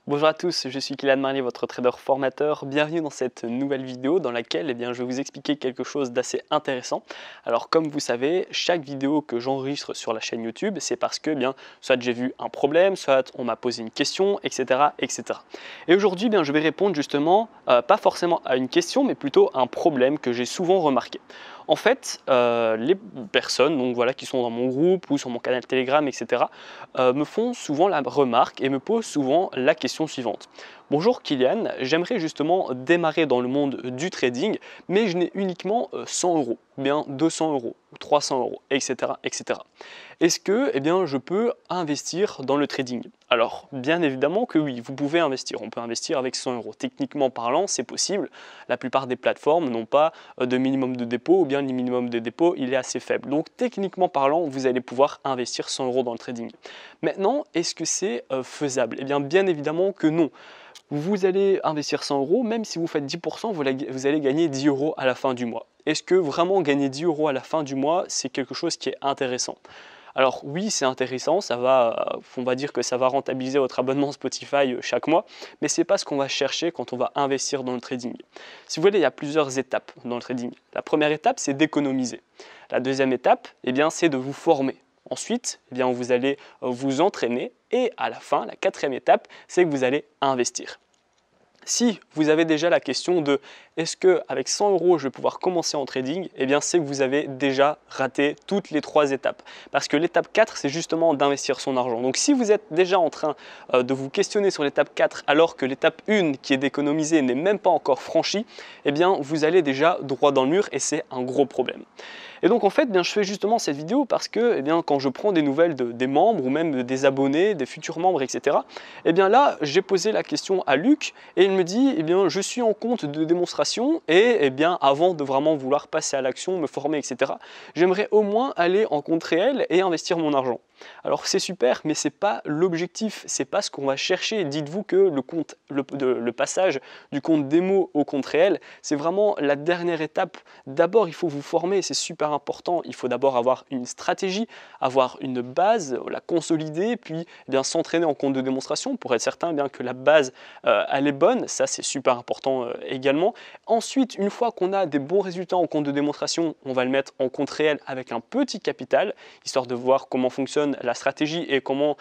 Bonjour à tous, je suis Kylian Marlier, votre trader formateur. Bienvenue dans cette nouvelle vidéo dans laquelle je vais vous expliquer quelque chose d'assez intéressant. Alors comme vous savez, chaque vidéo que j'enregistre sur la chaîne YouTube, c'est parce que soit j'ai vu un problème, soit on m'a posé une question, etc. etc. Et aujourd'hui, je vais répondre justement, pas forcément à une question, mais plutôt à un problème que j'ai souvent remarqué. En fait, les personnes qui sont dans mon groupe ou sur mon canal Telegram, etc., me font souvent la remarque et me posent souvent la question suivante. Bonjour Kylian, j'aimerais justement démarrer dans le monde du trading, mais je n'ai uniquement 100 euros, ou bien 200 euros, ou 300 euros, etc. etc. Est-ce que je peux investir dans le trading? Alors, bien évidemment que oui, vous pouvez investir. On peut investir avec 100 euros. Techniquement parlant, c'est possible. La plupart des plateformes n'ont pas de minimum de dépôt, ou bien le minimum de dépôt, il est assez faible. Donc, techniquement parlant, vous allez pouvoir investir 100 euros dans le trading. Maintenant, est-ce que c'est faisable? Eh bien évidemment que non. Vous allez investir 100 euros, même si vous faites 10%, vous allez gagner 10 euros à la fin du mois. Est-ce que vraiment gagner 10 euros à la fin du mois, c'est quelque chose qui est intéressant? Alors oui, c'est intéressant, on va dire que ça va rentabiliser votre abonnement Spotify chaque mois, mais ce n'est pas ce qu'on va chercher quand on va investir dans le trading. Si vous voulez, il y a plusieurs étapes dans le trading. La première étape, c'est d'économiser. La deuxième étape, c'est de vous former. Ensuite, vous allez vous entraîner et à la fin, la quatrième étape, c'est que vous allez investir. Si vous avez déjà la question de est-ce qu'avec 100 euros je vais pouvoir commencer en trading, c'est que vous avez déjà raté toutes les trois étapes. Parce que l'étape 4, c'est justement d'investir son argent. Donc si vous êtes déjà en train de vous questionner sur l'étape 4 alors que l'étape 1 qui est d'économiser n'est même pas encore franchie, vous allez déjà droit dans le mur et c'est un gros problème. Et donc en fait, je fais justement cette vidéo parce que quand je prends des nouvelles des membres ou même des abonnés, des futurs membres, etc., là, j'ai posé la question à Luc et il me dit, je suis en compte de démonstration et avant de vraiment vouloir passer à l'action, me former, etc., j'aimerais au moins aller en compte réel et investir mon argent. Alors c'est super, mais c'est pas l'objectif, c'est pas ce qu'on va chercher. Dites-vous que le passage du compte démo au compte réel, c'est vraiment la dernière étape. D'abord, il faut vous former, c'est super important. Il faut d'abord avoir une stratégie, avoir une base, la consolider, puis s'entraîner en compte de démonstration pour être certain que la base elle est bonne. Ça, c'est super important également. Ensuite, une fois qu'on a des bons résultats en compte de démonstration, on va le mettre en compte réel avec un petit capital, histoire de voir comment fonctionne la stratégie et comment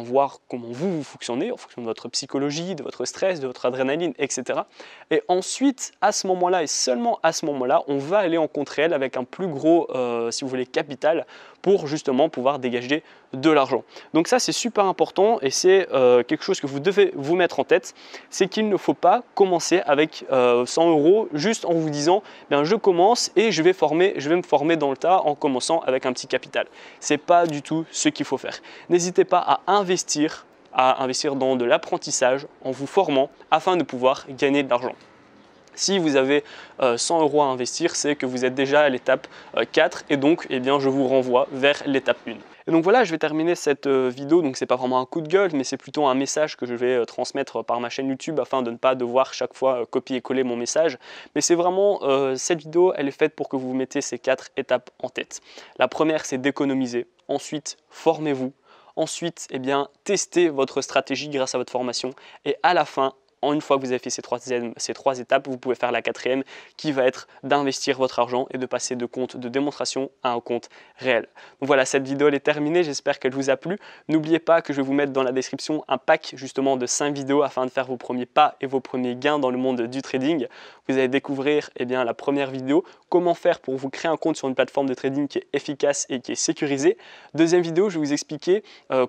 voir comment vous fonctionnez en fonction de votre psychologie, de votre stress, de votre adrénaline, etc. Et ensuite, à ce moment-là et seulement à ce moment-là, on va aller en compte réel avec un plus gros, si vous voulez, capital pour justement pouvoir dégager de l'argent. Donc ça, c'est super important et c'est quelque chose que vous devez vous mettre en tête, c'est qu'il ne faut pas commencer avec 100 euros juste en vous disant je commence et je vais me former dans le tas en commençant avec un petit capital. C'est pas du tout ce qu'il faut faire. N'hésitez pas à investir dans de l'apprentissage en vous formant afin de pouvoir gagner de l'argent. Si vous avez 100 euros à investir, c'est que vous êtes déjà à l'étape 4 et donc je vous renvoie vers l'étape 1. Et donc voilà, je vais terminer cette vidéo, donc c'est pas vraiment un coup de gueule, mais c'est plutôt un message que je vais transmettre par ma chaîne YouTube afin de ne pas devoir chaque fois copier-coller mon message. Mais c'est vraiment, cette vidéo, elle est faite pour que vous mettez ces 4 étapes en tête. La première, c'est d'économiser. Ensuite, formez-vous. Ensuite, testez votre stratégie grâce à votre formation. Et à la fin, une fois que vous avez fait ces trois étapes, vous pouvez faire la quatrième qui va être d'investir votre argent et de passer de compte de démonstration à un compte réel. Donc voilà, cette vidéo elle est terminée, j'espère qu'elle vous a plu. N'oubliez pas que je vais vous mettre dans la description un pack justement de 5 vidéos afin de faire vos premiers pas et vos premiers gains dans le monde du trading. Vous allez découvrir la première vidéo, comment faire pour vous créer un compte sur une plateforme de trading qui est efficace et qui est sécurisée. Deuxième vidéo, je vais vous expliquer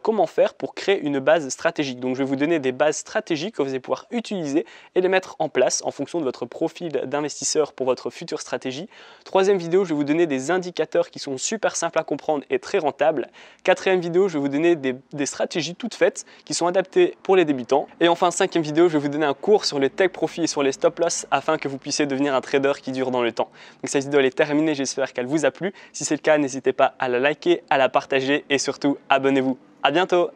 comment faire pour créer une base stratégique. Donc je vais vous donner des bases stratégiques que vous allez pouvoir utiliser et les mettre en place en fonction de votre profil d'investisseur pour votre future stratégie. Troisième vidéo, je vais vous donner des indicateurs qui sont super simples à comprendre et très rentables. Quatrième vidéo, je vais vous donner des stratégies toutes faites qui sont adaptées pour les débutants. Et enfin, cinquième vidéo, je vais vous donner un cours sur les take profit et sur les stop loss afin que vous puissiez devenir un trader qui dure dans le temps. Donc cette vidéo elle est terminée, j'espère qu'elle vous a plu. Si c'est le cas, n'hésitez pas à la liker, à la partager et surtout abonnez-vous. À bientôt!